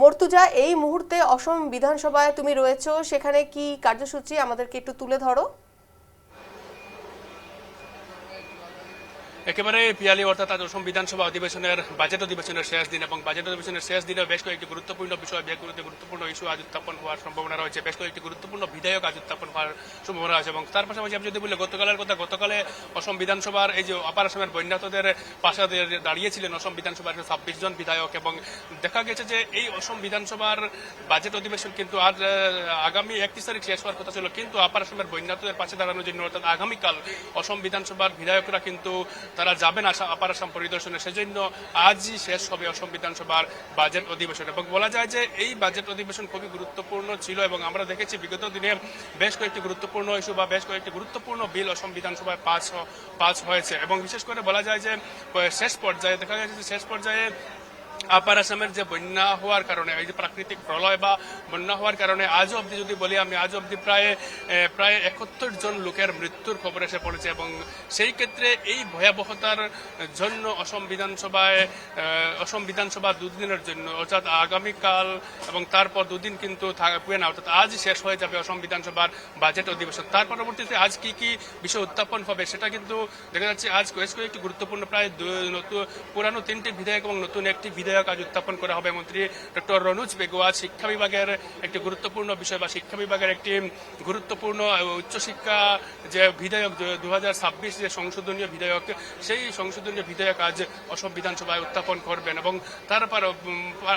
মর্তুজা, এই মুহূর্তে অসম বিধানসভায় তুমি রয়েছো, সেখানে কি কার্যসূচি আমাদেরকে একটু তুলে ধরো। একেবারে পিয়ালি অর্থাৎ আজ অসম বিধানসভা অধিবেশনের বাজেট অধিবেশনের শেষ দিন এবং বাজেট অধিবেশনের শেষ দিনে বেশ কয়েকটি গুরুত্বপূর্ণ বিষয়, বেশ কয়েকটি গুরুত্বপূর্ণ ইস্যু আজ উত্থাপন হওয়ার সম্ভাবনা রয়েছে, বেশ কয়েকটি গুরুত্বপূর্ণ বিধেয়ক আজ উত্থাপন হওয়ার সম্ভাবনা আছে। এবং তার পাশাপাশি আমি যদি বলি গতকালের কথা, গতকালে অসম বিধানসভার এই যে আপার আসামের বন্যাতদের পাশে দাঁড়িয়েছিলেন অসম বিধানসভার 26 জন বিধায়ক, এবং দেখা গেছে যে এই অসম বিধানসভার বাজেট অধিবেশন কিন্তু আজ আগামী 31 তারিখ শেষ হওয়ার কথা ছিল, কিন্তু আপার আসামের বন্যাতদের পাশে দাঁড়ানোর জন্য অর্থাৎ আগামীকাল অসম বিধানসভার বিধায়করা কিন্তু তারা যাবেন আপার আসাম পরিদর্শনে, সেজন্য আজই শেষ হবে অসম বিধানসভার বাজেট অধিবেশন। এবং বলা যায় যে এই বাজেট অধিবেশন খুবই গুরুত্বপূর্ণ ছিল এবং আমরা দেখেছি বিগত দিনে বেশ কয়েকটি গুরুত্বপূর্ণ ইস্যু বা বেশ কয়েকটি গুরুত্বপূর্ণ বিল অসম বিধানসভায় পাস হয়েছে। এবং বিশেষ করে বলা যায় যে শেষ পর্যায়ে দেখা গেছে যে শেষ পর্যায়ে আপার আসামের যে বন্যা হওয়ার কারণে, এই যে প্রাকৃতিক প্রলয় বা বন্যা হওয়ার কারণে আজও অবধি যদি বলি আমি, আজও অবধি প্রায় 71 জন লোকের মৃত্যুর খবর এসে পড়েছে। এবং সেই ক্ষেত্রে এই ভয়াবহতার জন্য অসম বিধানসভা দুদিনের জন্য অর্থাৎ আগামীকাল এবং তারপর দুদিন কিন্তু থাকবে না, অর্থাৎ আজ শেষ হয়ে যাবে অসম বিধানসভার বাজেট অধিবেশন। তার পরবর্তীতে আজ কি কি বিষয় উত্থাপন হবে সেটা কিন্তু দেখা যাচ্ছে আজ কয়েকটি গুরুত্বপূর্ণ প্রায় পুরানো 3টি বিধেয়ক এবং নতুন একটি বিধেয়ক আজ উত্থাপন করা হবে। মন্ত্রী ডক্টর রনুজ বেগুয়া শিক্ষা বিভাগের একটি গুরুত্বপূর্ণ বিষয় বা শিক্ষা বিভাগের একটি গুরুত্বপূর্ণ উচ্চশিক্ষা যে বিধেয়ক 2026 যে সংশোধনীয় বিধেয়ক, সেই সংশোধনীয় বিধেয়ক আজ অসম বিধানসভায় উত্থাপন করবেন। এবং তার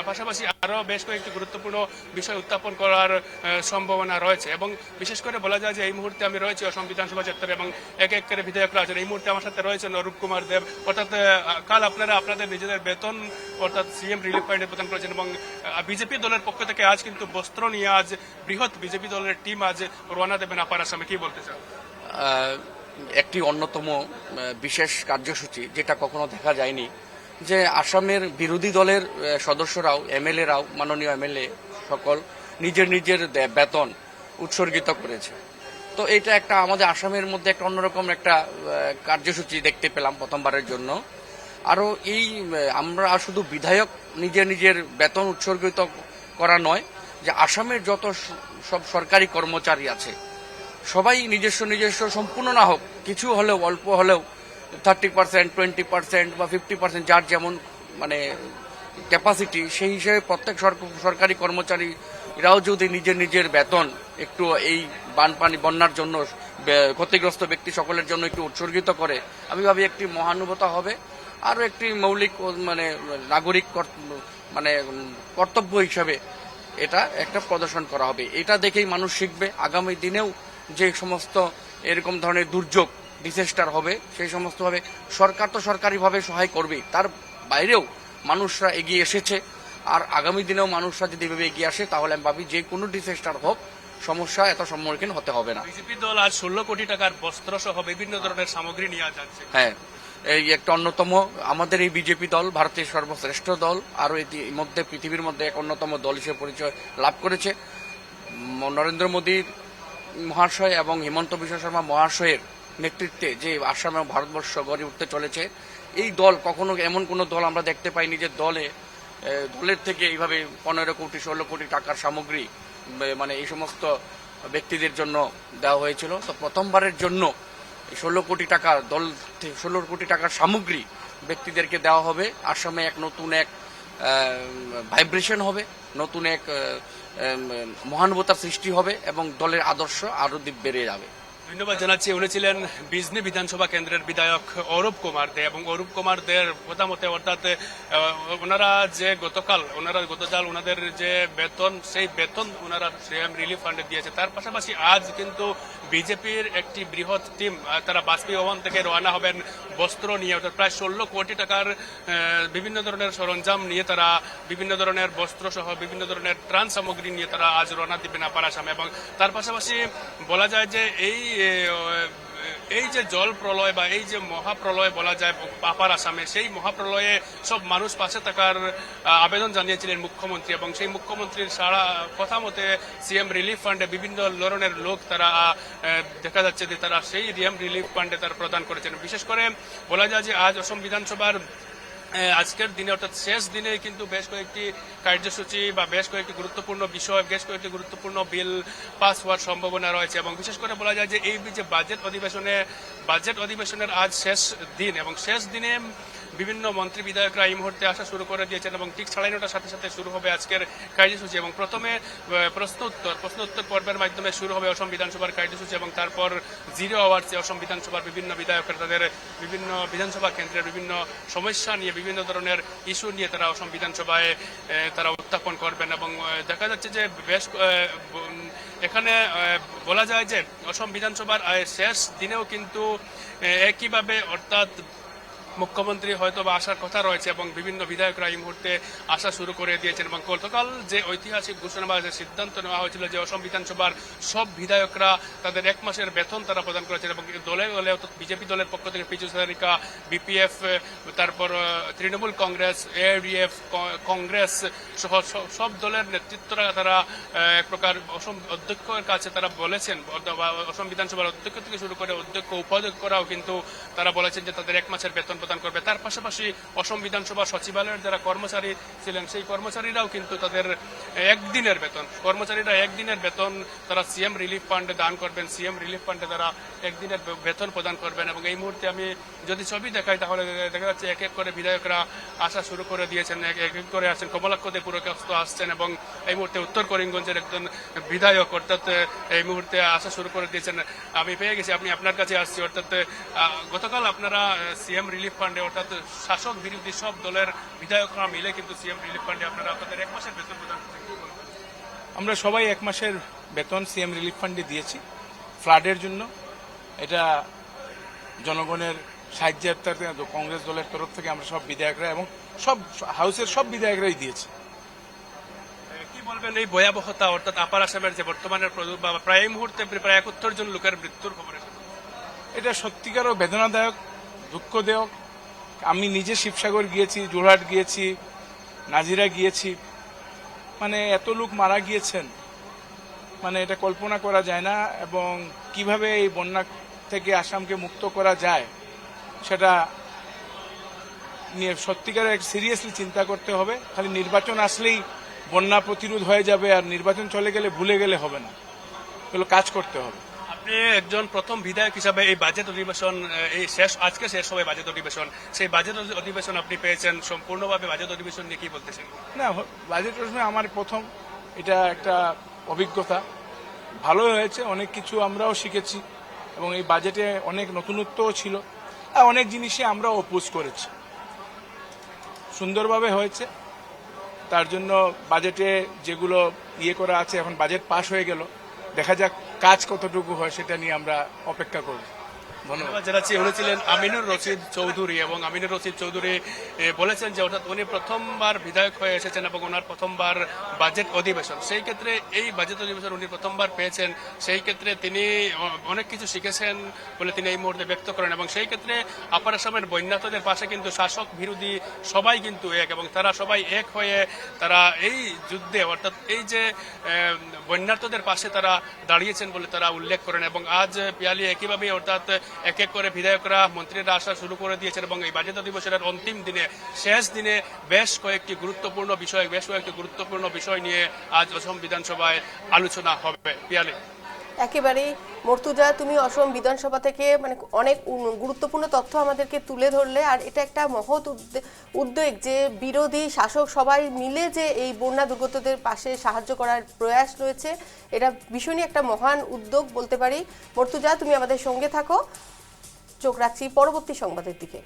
পাশাপাশি আরও বেশ কয়েকটি গুরুত্বপূর্ণ বিষয় উত্থাপন করার সম্ভাবনা রয়েছে। এবং বিশেষ করে বলা যায় যে এই মুহূর্তে আমি রয়েছি অসম বিধানসভা চত্বরে এবং এক এক করে বিধায়করা আছেন। এই মুহূর্তে আমার সাথে রয়েছেন অরূপ কুমার দেব। অর্থাৎ কাল আপনারা আপনাদের নিজেদের বেতন অর্থাৎ সিএম রিলিফ ফান্ডে প্রদান করেছেন এবং বিজেপি দলের পক্ষ থেকে আজ কিন্তু বস্ত্র নিয়ে আজ বৃহৎ বিজেপি দলের টিম আজ রওনা দেবেন আপার আসামে, কি বলতে চান? একটি অন্যতম বিশেষ কার্যসূচি যেটা কখনো দেখা যায়নি, যে আসামের বিরোধী দলের সদস্যরাও, এমএলএরাও, মাননীয় এমএলএ সকল নিজের নিজের বেতন উৎসর্গিত করেছে। তো এটা একটা আমাদের আসামের মধ্যে একটা অন্যরকম একটা কার্যসূচি দেখতে পেলাম প্রথমবারের জন্য। আরও এই আমরা শুধু বিধায়ক নিজের নিজের বেতন উৎসর্গিত করা নয়, যে আসামের যত সব সরকারি কর্মচারী আছে সবাই নিজস্ব সম্পূর্ণ না হোক, কিছু হলেও অল্প হলেও 30%, 20% বা 50% যার যেমন মানে ক্যাপাসিটি, সেই হিসেবে প্রত্যেক সরকারি কর্মচারীরাও যদি নিজের নিজের বেতন একটু এই বন্যার জন্য ক্ষতিগ্রস্ত ব্যক্তি সকলের জন্য একটু উৎসর্গিত করে, আমি ভাবি একটি মহানুভবতা হবে। আরও একটি মৌলিক মানে নাগরিক মানে কর্তব্য হিসাবে এটা একটা প্রদর্শন করা হবে। এটা দেখেই মানুষ শিখবে। আগামী দিনেও যে সমস্ত এরকম ধরনের দুর্যোগ ডিসেস্টার হবে, সেই সমস্তভাবে সরকার তো সরকারিভাবে সহায় করবেই, তার বাইরেও মানুষরা এগিয়ে এসেছে। আর আগামী দিনেও মানুষরা যদি এভাবে এগিয়ে আসে, তাহলে আমি ভাবি যে কোনো ডিসেস্টার হোক সমস্যা এত সম্মুখীন হতে হবে না। বিজেপি দল আজ 16 কোটি টাকার বস্ত্র সহ বিভিন্ন ধরনের সামগ্রী নিয়ে যাচ্ছে। হ্যাঁ, এই একটা অন্যতম আমাদের এই বিজেপি দল ভারতের সর্বশ্রেষ্ঠ দল, আরও মধ্যে পৃথিবীর মধ্যে এক অন্যতম দল হিসেবে পরিচয় লাভ করেছে। নরেন্দ্র মোদীর মহাশয় এবং হিমন্ত বিশ্ব শর্মা মহাশয়ের নেতৃত্বে যে আসাম এবং ভারতবর্ষ গড়ে উঠতে চলেছে, এই দল কখনো এমন কোনো দল আমরা দেখতে পাইনি যে দলের থেকে এইভাবে 15 কোটি 16 কোটি টাকার সামগ্রী মানে এই সমস্ত ব্যক্তিদের জন্য দেওয়া হয়েছিল। তো প্রথমবারের জন্য 16 কোটি টাকার 16 কোটি টাকার সামগ্রী ব্যক্তিদেরকে দেওয়া হবে। আসামে নতুন এক ভাইব্রেশন হবে, নতুন এক মহানুভবতার সৃষ্টি হবে এবং দলের আদর্শ আরো বেড়ে যাবে। ধন্যবাদ জানাচ্ছি। উনি ছিলেন বিজনি বিধানসভা কেন্দ্রের বিধায়ক অরূপ কুমার দে। এবং অরূপ কুমার দের কথা মতে অর্থাৎ ওনারা গতকাল ওনাদের যে বেতন, সেই বেতন ওনারা সিএম রিলিফ ফান্ডে দিয়েছে। তার পাশাপাশি আজ কিন্তু বিজেপির একটি বৃহৎ টিম তারা বাজপেয়ী ভবন থেকে রওনা হবেন বস্ত্র নিয়ে, অর্থাৎ প্রায় 16 কোটি টাকার বিভিন্ন ধরনের সরঞ্জাম নিয়ে, তারা বিভিন্ন ধরনের বস্ত্র সহ বিভিন্ন ধরনের ত্রাণ সামগ্রী নিয়ে তারা আজ রওনা দিবেন আপার আসামে। এবং তার পাশাপাশি বলা যায় যে এই যে জল প্রলয় বা এই যে মহাপ্রলয় বলা যায় আপার আসামে, সেই মহাপ্রলয়ে সব মানুষ পাশে থাকার আবেদন জানিয়েছিলেন মুখ্যমন্ত্রী। এবং সেই মুখ্যমন্ত্রীর সারা কথা মতে সিএম রিলিফ ফান্ডে বিভিন্ন ধরনের লোক তারা দেখা যাচ্ছে যে তারা সেই সিএম রিলিফ ফান্ডে তারা প্রদান করেছেন। বিশেষ করে বলা যায় যে আজ অসম বিধানসভার আজকের দিনে অর্থাৎ শেষ দিনে কিন্তু বেশ কয়েকটি কার্যসূচি বা বেশ কয়েকটি গুরুত্বপূর্ণ বিষয়, বেশ কয়েকটি গুরুত্বপূর্ণ বিল পাস হওয়ার সম্ভাবনা রয়েছে এবং বিশেষ করে বলা যায় যে এই যে বাজেট অধিবেশনের আজ শেষ দিন এবং শেষ দিনে বিভিন্ন মন্ত্রী বিধায়করা এই মুহূর্তে আসা শুরু করে দিয়েছেন এবং ঠিক 9:30টার সাথে সাথে শুরু হবে আজকের কার্যসূচি এবং প্রথমে প্রশ্ন উত্তর পর্বের মাধ্যমে শুরু হবে অসম বিধানসভার কার্যসূচি এবং তারপর 0 আওয়ার্সে অসম বিধানসভার বিভিন্ন বিধায়করা তাদের বিভিন্ন বিধানসভা কেন্দ্রের বিভিন্ন সমস্যা নিয়ে বিভিন্ন ধরনের ইস্যু নিয়ে তারা অসম বিধানসভায় তারা উত্থাপন করবেন এবং দেখা যাচ্ছে যে বেশ এখানে বলা যায় যে অসম বিধানসভার শেষ দিনেও কিন্তু একইভাবে অর্থাৎ মুখ্যমন্ত্রী হয়তো বা আসার কথা রয়েছে এবং বিভিন্ন বিধায়করা এই মুহূর্তে আসা শুরু করে দিয়েছেন এবং গতকাল যে ঐতিহাসিক ঘোষণা বা যে সিদ্ধান্ত নেওয়া হয়েছিল যে অসম বিধানসভার সব বিধায়করা তাদের 1 মাসের বেতন তারা প্রদান করেছেন এবং দলে দলে বিজেপি দলের পক্ষ থেকে পিছু সারিকা, বিপিএফ, তারপর তৃণমূল কংগ্রেস, এআইডিএফ, কংগ্রেস সহ সব দলের নেতৃত্বরা তারা এক প্রকার অসম অধ্যক্ষের কাছে তারা বলেছেন, অসম বিধানসভার অধ্যক্ষ থেকে শুরু করে অধ্যক্ষ উপাধ্যক্ষরাও কিন্তু তারা বলেছেন যে তাদের 1 মাসের বেতন প্রদান করবে। তার পাশাপাশি অসম বিধানসভা সচিবালয়ের যারা কর্মচারী ছিলেন সেই কর্মচারীরাও কিন্তু তাদের একদিনের বেতন তারা সিএম রিলিফ ফান্ডে দান করবেন, সিএম রিলিফ ফান্ডে তারা একদিনের বেতন প্রদান করবেন এবং এই মুহূর্তে আমি যদি ছবি দেখাই তাহলে দেখা যাচ্ছে এক এক করে বিধায়করা আসা শুরু করে দিয়েছেন, এক এক করে আসছেন। কমলাক্ষ দে পুরকাস্ত আসছেন এবং এই মুহূর্তে উত্তর করিমগঞ্জের একজন বিধায়ক অর্থাৎ এই মুহূর্তে আসা শুরু করে দিয়েছেন। আমি পেয়ে গেছি, আমি আপনার কাছে আসছি। অর্থাৎ গতকাল আপনারা সিএম রিলিফ ফান্ডে অর্থাৎ শাসক বিরোধী সব দলের বিধায়করা মিলে কিন্তু সিএম রিলিফ ফান্ডে আপনারা আপনাদের 1 মাসের বেতন প্রদান করছেন। আমরা সবাই 1 মাসের বেতন সিএম রিলিফ ফান্ডে দিয়েছি ফ্লাডের জন্য। এটা জনগণের সাহায্যার্থে কংগ্রেস দলের তরফ থেকে আমরা সব বিধায়করা এবং সব হাউসের সব বিধায়করাই দিয়েছি। কি বলবেন এই ভয়াবহতা অর্থাৎ আপার আসামের যে বর্তমানের প্রায় এই মুহূর্তে প্রায় 71 জন লোকের মৃত্যুর খবর এসেছে? এটা সত্যিকারও বেদনাদায়ক, দুঃখদায়ক। আমি নিজে শিবসাগর গিয়েছি, যোরহাট গিয়েছি, নাজিরা গিয়েছি, মানে এত লোক মারা গিয়েছেন, মানে এটা কল্পনা করা যায় না। এবং কিভাবে এই বন্যা থেকে আসামকে মুক্ত করা যায় সেটা নিয়ে সত্যিকার সিরিয়াসলি চিন্তা করতে হবে। খালি নির্বাচন আসলেই বন্যা প্রতিরোধ হয়ে যাবে আর নির্বাচন চলে গেলে ভুলে গেলে হবে না, এগুলো কাজ করতে হবে। আপনি একজন প্রথম বিধায়ক হিসাবে এই বাজেট অধিবেশন আজকে শেষ হবে বাজেট অধিবেশন, সেই বাজেট অধিবেশন আপনি পেয়েছেন সম্পূর্ণভাবে। বাজেট অধিবেশন নিয়ে কি বলতেছেন? না, বাজেট অধিবেশনে আমার প্রথম, এটা একটা অভিজ্ঞতা, ভালো হয়েছে। অনেক কিছু আমরাও শিখেছি এবং এই বাজেটে অনেক নতুনত্বও ছিল আর অনেক জিনিসে আমরা অপোজ করেছি। সুন্দরভাবে হয়েছে। তার জন্য বাজেটে যেগুলো করা আছে, এখন বাজেট পাশ হয়ে গেল, দেখা যাক কাজ কতটুকু হয় সেটা নিয়ে আমরা অপেক্ষা করব। ধন্যবাদ জানাচ্ছি। উনি ছিলেন আমিনুর রশিদ চৌধুরী এবং আমিনুর রশিদ চৌধুরী বলেছেন যে অর্থাৎ উনি প্রথমবার বিধায়ক হয়ে এসেছেন এবং ওনার প্রথমবার বাজেট অধিবেশন, সেই ক্ষেত্রে এই বাজেট অধিবেশন উনি প্রথমবার পেয়েছেন, সেই ক্ষেত্রে তিনি অনেক কিছু শিখেছেন বলে তিনি এই মুহূর্তে ব্যক্ত করেন এবং সেই ক্ষেত্রে আপার আসামের বন্যার্থদের পাশে কিন্তু শাসক বিরোধী সবাই কিন্তু এক এবং তারা সবাই এক হয়ে তারা এই যুদ্ধে অর্থাৎ এই যে বন্যার্থদের পাশে তারা দাঁড়িয়েছেন বলে তারা উল্লেখ করেন এবং আজ পিয়ালি একইভাবে অর্থাৎ এক এক করে বিধায়করা মন্ত্রীরা আসা শুরু করে দিয়েছেন এবং এই বাজেট অধিবেশনের অন্তিম দিনে শেষ দিনে বেশ কয়েকটি গুরুত্বপূর্ণ বিষয় নিয়ে আজ অসম বিধানসভায় আলোচনা হবে। পিয়ালি, একেবারেই মর্তুজা, তুমি অসম বিধানসভা থেকে মানে অনেক গুরুত্বপূর্ণ তথ্য আমাদেরকে তুলে ধরলে। আর এটা একটা মহৎ উদ্যোগ যে বিরোধী শাসক সবাই মিলে যে এই বন্যা দুর্গতদের পাশে সাহায্য করার প্রয়াস রয়েছে, এটা ভীষণই একটা মহান উদ্যোগ বলতে পারি। মর্তুজা, তুমি আমাদের সঙ্গে থাকো, চোখ রাখছি পরবর্তী সংবাদের দিকে।